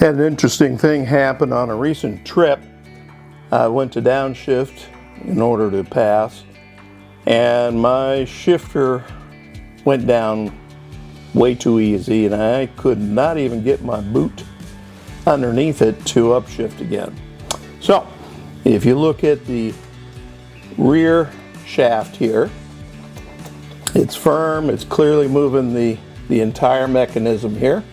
Had an interesting thing happen on a recent trip. I went to downshift in order to pass, and my shifter went down way too easy, and I could not even get my boot underneath it to upshift again. So if you look at the rear shaft here, it's firm, it's clearly moving the entire mechanism here.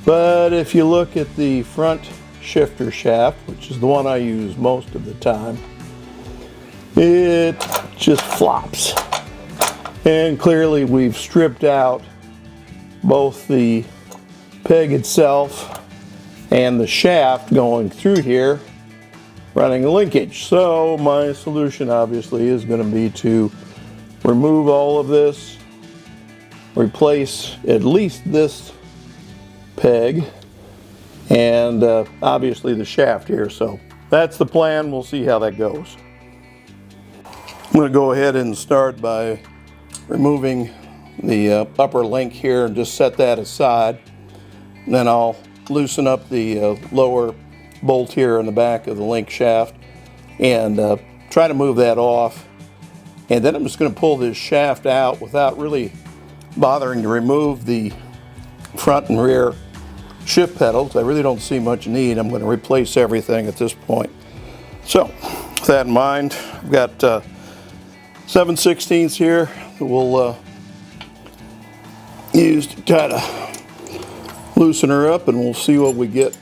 But if you look at the front shifter shaft, which is the one I use most of the time, it just flops. And clearly we've stripped out both the peg itself and the shaft going through here, running a linkage. So my solution obviously is going to be to remove all of this, replace at least this peg, and obviously the shaft here. So that's the plan. We'll see how that goes. I'm going to go ahead and start by removing the upper link here and just set that aside. And then I'll loosen up the lower bolt here in the back of the link shaft and try to move that off. And then I'm just going to pull this shaft out without really bothering to remove the front and rear shift pedals. I really don't see much need. I'm going to replace everything at this point. So with that in mind, I've got 7/16 here that we'll use to try to loosen her up, and we'll see what we get.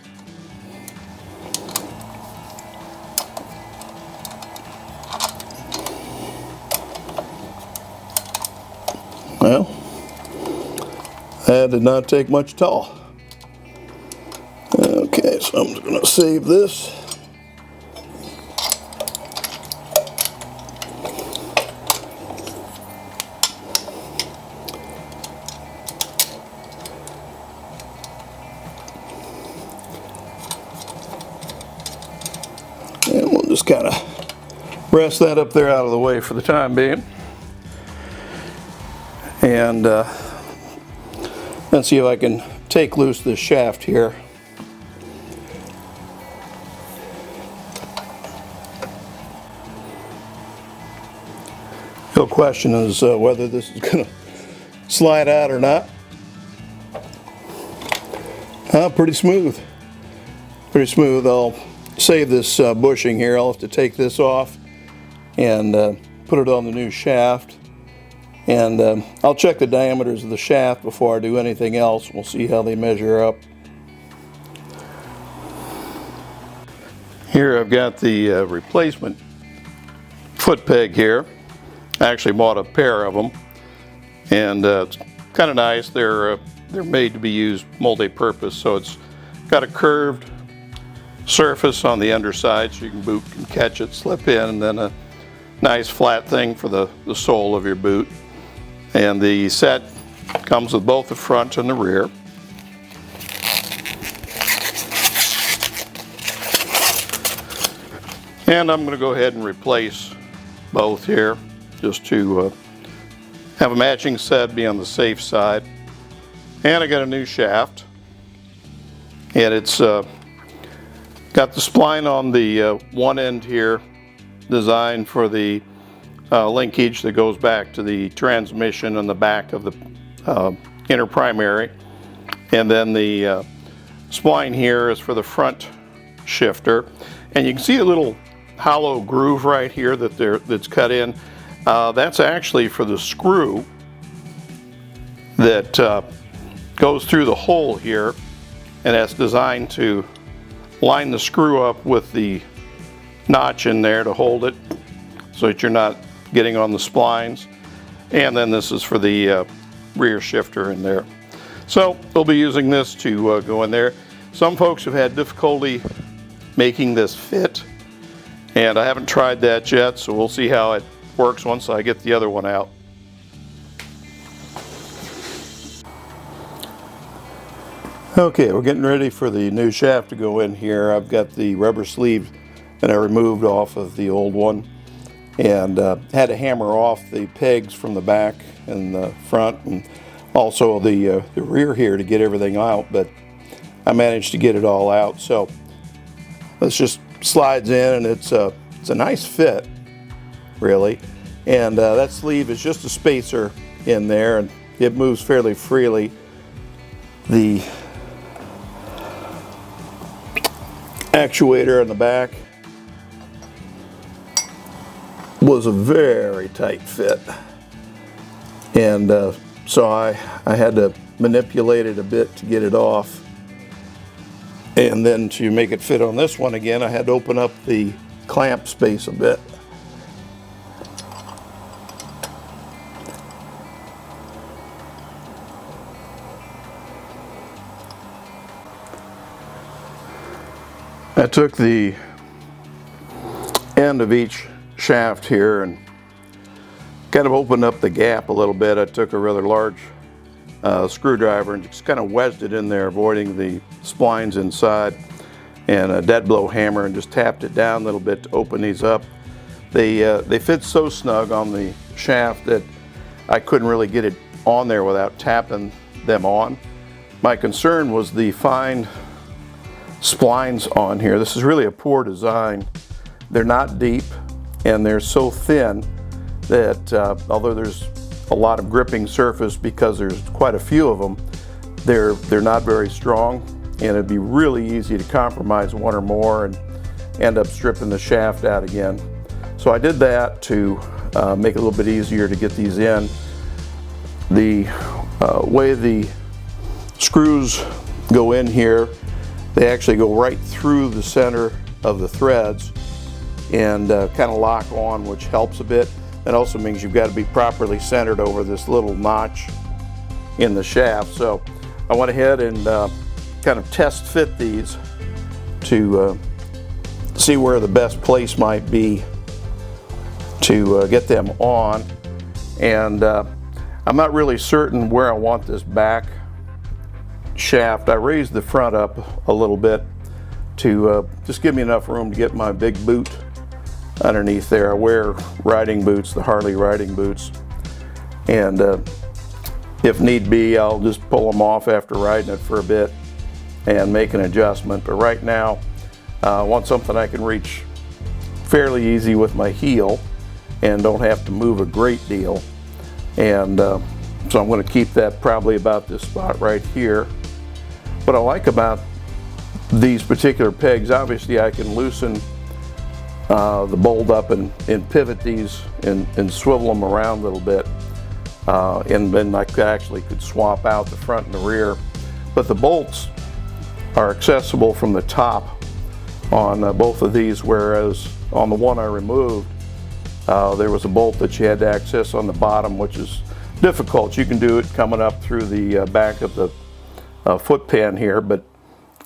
Well, that did not take much at all. Okay, so I'm just going to save this. And we'll just kind of rest that up there out of the way for the time being. And let's see if I can take loose this shaft here. The question is whether this is going to slide out or not. Pretty smooth. Pretty smooth. I'll save this bushing here. I'll have to take this off and put it on the new shaft. And I'll check the diameters of the shaft before I do anything else. We'll see how they measure up. Here I've got the replacement foot peg here. I actually bought a pair of them, and it's kind of nice. They're made to be used multi-purpose, so it's got a curved surface on the underside so you can boot and catch it, slip in, and then a nice flat thing for the sole of your boot. And the set comes with both the front and the rear. And I'm going to go ahead and replace both here, just to have a matching set, be on the safe side. And I got a new shaft, and it's got the spline on the one end here, designed for the linkage that goes back to the transmission on the back of the inner primary. And then the spline here is for the front shifter. And you can see a little hollow groove right here that's cut in. That's actually for the screw that goes through the hole here, and that's designed to line the screw up with the notch in there to hold it so that you're not getting on the splines. And then this is for the rear shifter in there. So we'll be using this to go in there. Some folks have had difficulty making this fit, and I haven't tried that yet, so we'll see how it works once I get the other one out. Okay, we're getting ready for the new shaft to go in here. I've got the rubber sleeve that I removed off of the old one, and had to hammer off the pegs from the back and the front, and also the rear here to get everything out. But I managed to get it all out. So this just slides in, and it's a nice fit, really. And that sleeve is just a spacer in there, and it moves fairly freely. The actuator in the back was a very tight fit, and so I had to manipulate it a bit to get it off, and then to make it fit on this one again, I had to open up the clamp space a bit. I took the end of each shaft here and kind of opened up the gap a little bit. I took a rather large screwdriver and just kind of wedged it in there, avoiding the splines inside, and a dead blow hammer, and just tapped it down a little bit to open these up. They fit so snug on the shaft that I couldn't really get it on there without tapping them on. My concern was the fine splines on here. This is really a poor design. They're not deep, and they're so thin that although there's a lot of gripping surface because there's quite a few of them, they're not very strong, and it'd be really easy to compromise one or more and end up stripping the shaft out again. So I did that to make it a little bit easier to get these in. The way the screws go in here, they actually go right through the center of the threads and kind of lock on, which helps a bit. That also means you've got to be properly centered over this little notch in the shaft. So I went ahead and kind of test fit these to see where the best place might be to get them on. And I'm not really certain where I want this back shaft. I raised the front up a little bit to just give me enough room to get my big boot underneath there. I wear riding boots, the Harley riding boots, and if need be, I'll just pull them off after riding it for a bit and make an adjustment. But right now, I want something I can reach fairly easy with my heel and don't have to move a great deal. And so I'm going to keep that probably about this spot right here. What I like about these particular pegs, obviously I can loosen the bolt up and pivot these and swivel them around a little bit, and then I actually could swap out the front and the rear. But the bolts are accessible from the top on both of these, whereas on the one I removed, there was a bolt that you had to access on the bottom, which is difficult. You can do it coming up through the back of the foot pan here, but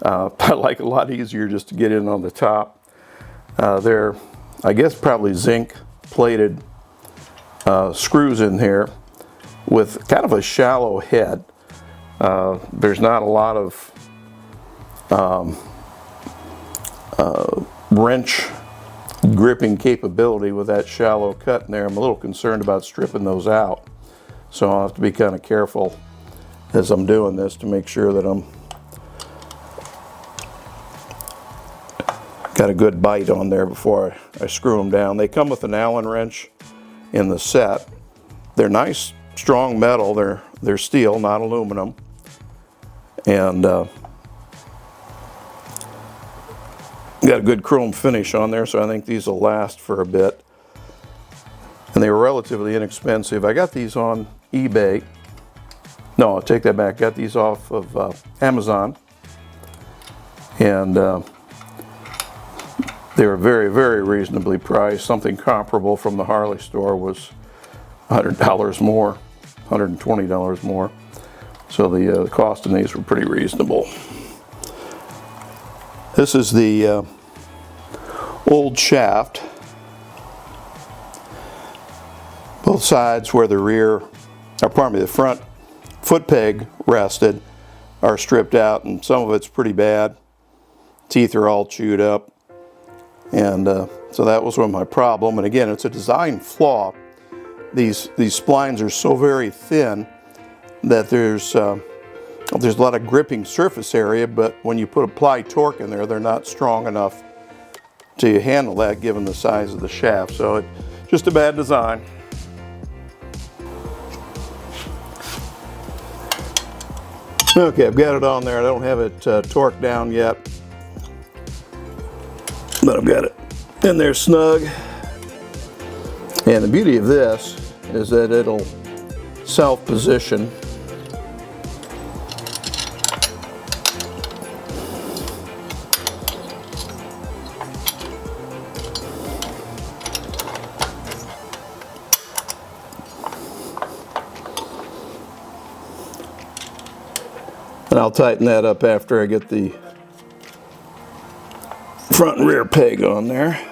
I like a lot easier just to get in on the top. They're, I guess, probably zinc plated screws in here with kind of a shallow head. There's not a lot of wrench gripping capability with that shallow cut in there. I'm a little concerned about stripping those out, so I'll have to be kind of careful as I'm doing this to make sure that I'm got a good bite on there before I screw them down. They come with an Allen wrench in the set. They're nice, strong metal. They're steel, not aluminum, and got a good chrome finish on there, so I think these will last for a bit. And they were relatively inexpensive. I got these on eBay. No, I'll take that back. Got these off of Amazon, and they were very, very reasonably priced. Something comparable from the Harley store was $100 more, $120 more. So the cost in these were pretty reasonable. This is the old shaft. Both sides where the rear, or pardon me, the front foot peg rested are stripped out, and some of it's pretty bad. Teeth are all chewed up. And so that was my problem. And again, it's a design flaw. These splines are so very thin that there's There's a lot of gripping surface area, but when you put apply torque in there, they're not strong enough to handle that given the size of the shaft. So it's just a bad design. Okay, I've got it on there. I don't have it torqued down yet, but I've got it in there snug. And the beauty of this is that it'll self-position. And I'll tighten that up after I get the front and rear peg on there.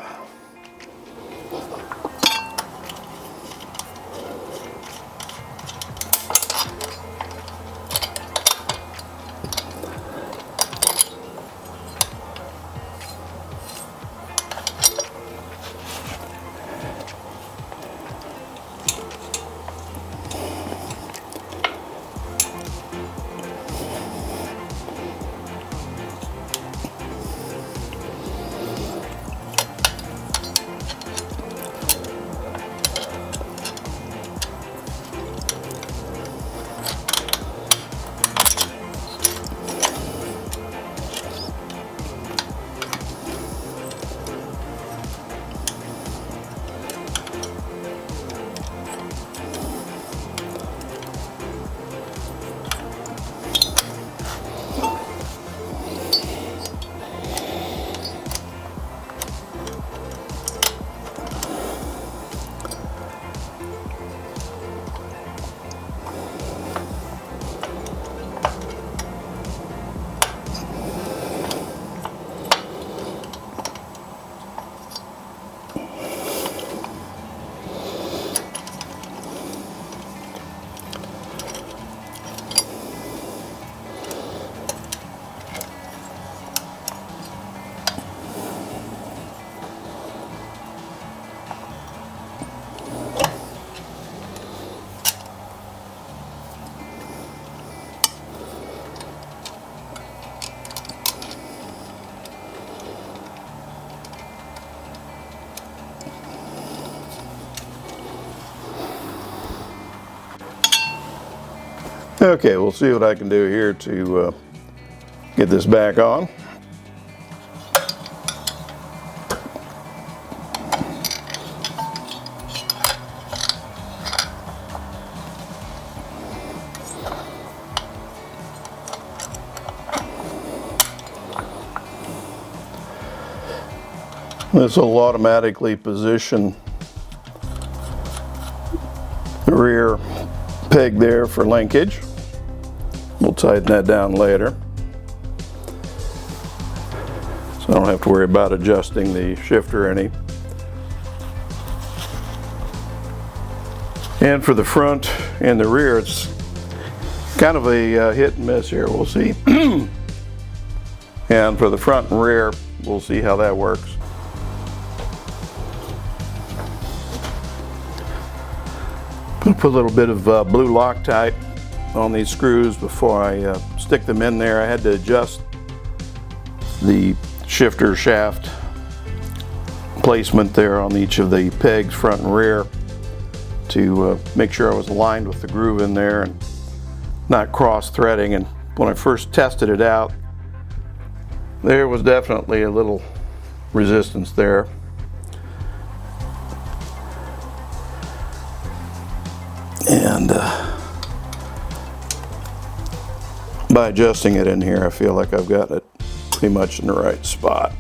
Okay, we'll see what I can do here to get this back on. This will automatically position the rear peg there for linkage. We'll tighten that down later, so I don't have to worry about adjusting the shifter any. And for the front and the rear, it's kind of a hit and miss here. We'll see. And for the front and rear, we'll see how that works. Put a little bit of blue Loctite on these screws before I stick them in there. I had to adjust the shifter shaft placement there on each of the pegs, front and rear, to make sure I was aligned with the groove in there and not cross threading. And when I first tested it out, there was definitely a little resistance there. And by adjusting it in here, I feel like I've got it pretty much in the right spot.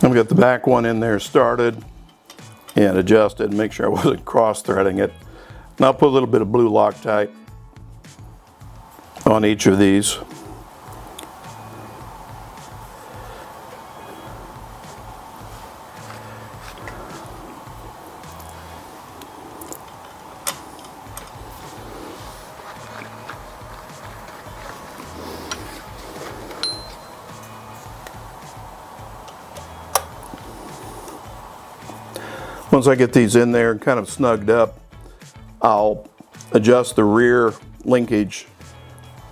I've got the back one in there started and adjusted, make sure I wasn't cross-threading it. And I'll put a little bit of blue Loctite on each of these. Once I get these in there and kind of snugged up, I'll adjust the rear linkage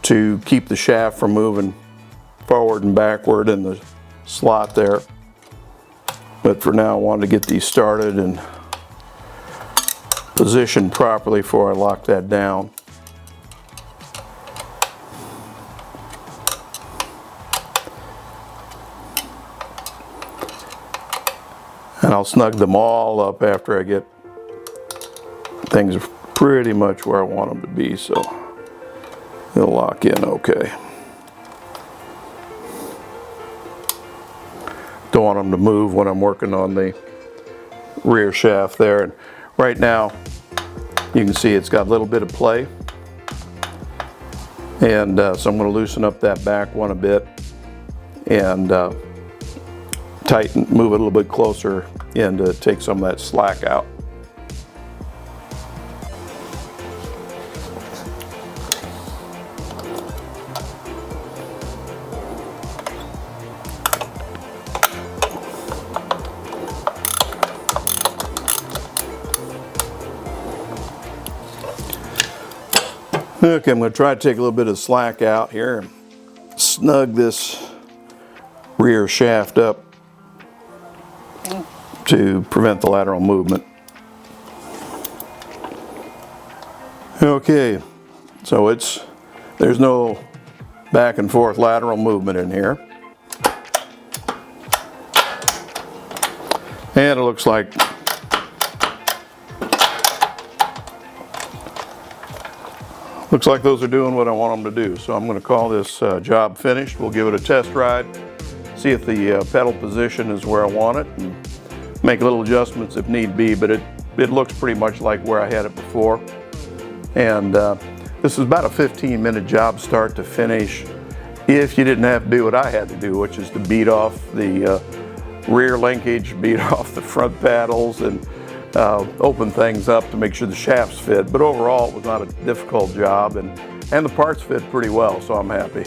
to keep the shaft from moving forward and backward in the slot there. But for now, I wanted to get these started and positioned properly before I lock that down. And I'll snug them all up after I get things pretty much where I want them to be, so they'll lock in okay. Don't want them to move when I'm working on the rear shaft there. And right now, you can see it's got a little bit of play. And so I'm going to loosen up that back one a bit and move it a little bit closer in to take some of that slack out. Okay, I'm going to try to take a little bit of slack out here and snug this rear shaft up to prevent the lateral movement. Okay, so there's no back and forth lateral movement in here. And it looks like those are doing what I want them to do. So I'm going to call this job finished. We'll give it a test ride, see if the pedal position is where I want it, and make little adjustments if need be, but it looks pretty much like where I had it before. And this is about a 15-minute job start to finish if you didn't have to do what I had to do, which is to beat off the rear linkage, beat off the front paddles, and open things up to make sure the shafts fit. But overall, it was not a difficult job, and the parts fit pretty well, so I'm happy.